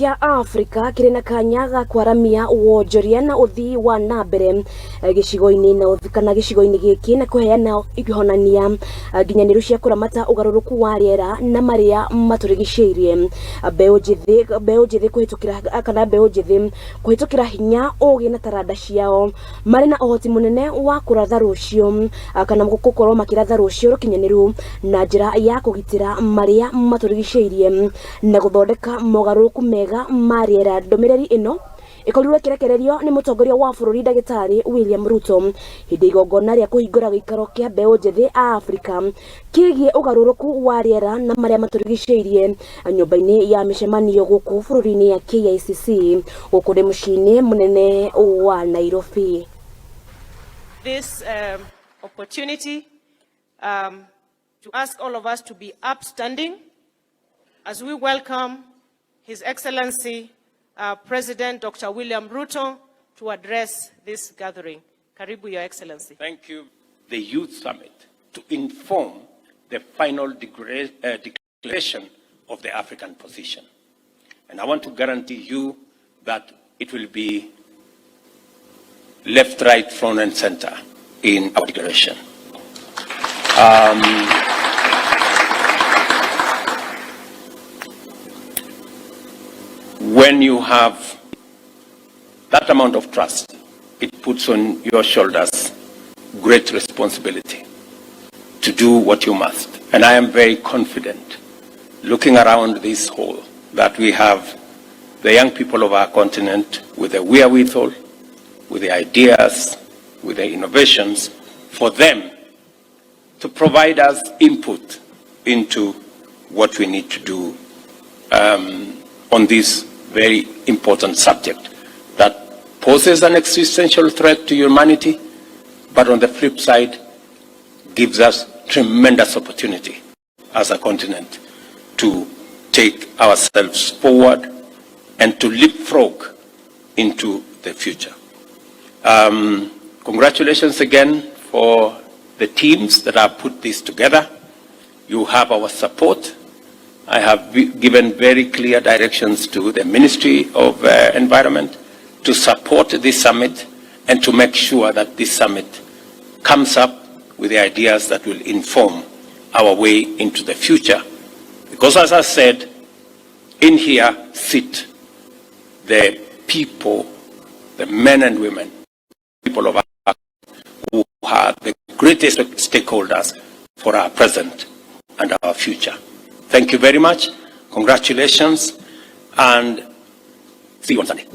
kia Afrika kirina kanya ga kwaramia wonjoria na uthii wa nambere gicigoini na uthikana gicigoini giki na kuheyana ihononia nginyaniru cia kuramata ugaruruku wa riera na maria maturigiciirie mbeu njithi kuhitukira kana mbeu njithi kuhitukira hinya ugi na taranda ciao mari na uhoti munene wa kuratha rucio kana gukorwo makiratha rucio rukinyaniru na njira ya kugitira maria maturigiciirie na guthondeka mogaruruku mega mariera. Ndomereri ino ikorirwe kirekererio ni mutongoria wa bururi Gitaru William Ruto hindi igongona ria kuhingura gikaro kia mbeu njithi Afrika kigie ugaruruku wa riera na maria maturigiciirie nyumba-ini ya micemanio guku bururi-ini ya KICC guku ri mucii munene wa Nairobi. This opportunity to ask all of us to be upstanding as we welcome His Excellency President Dr. William Ruto to address this gathering. Karibu, Your Excellency. Thank you. The Youth Summit to inform the final declaration of the African position. And I want to guarantee you that it will be left, right, front, and center in our declaration. When you have that amount of trust, it puts on your shoulders great responsibility to do what you must. And I am very confident, looking around this hall, that we have the young people of our continent with the wherewithal, with the ideas, with the innovations, for them to provide us input into what we need to do on this very important subject that poses an existential threat to humanity, but on the flip side, gives us tremendous opportunity as a continent to take ourselves forward and to leapfrog into the future. Congratulations again for the teams that have put this together. You have our support. I have given very clear directions to the Ministry of Environment to support this summit and to make sure that this summit comes up with the ideas that will inform our way into the future. Because as I said, in here sit the people, the men and women, people of our who are the greatest stakeholders for our present and our future. Thank you very much. Congratulations, and see you on Sunday.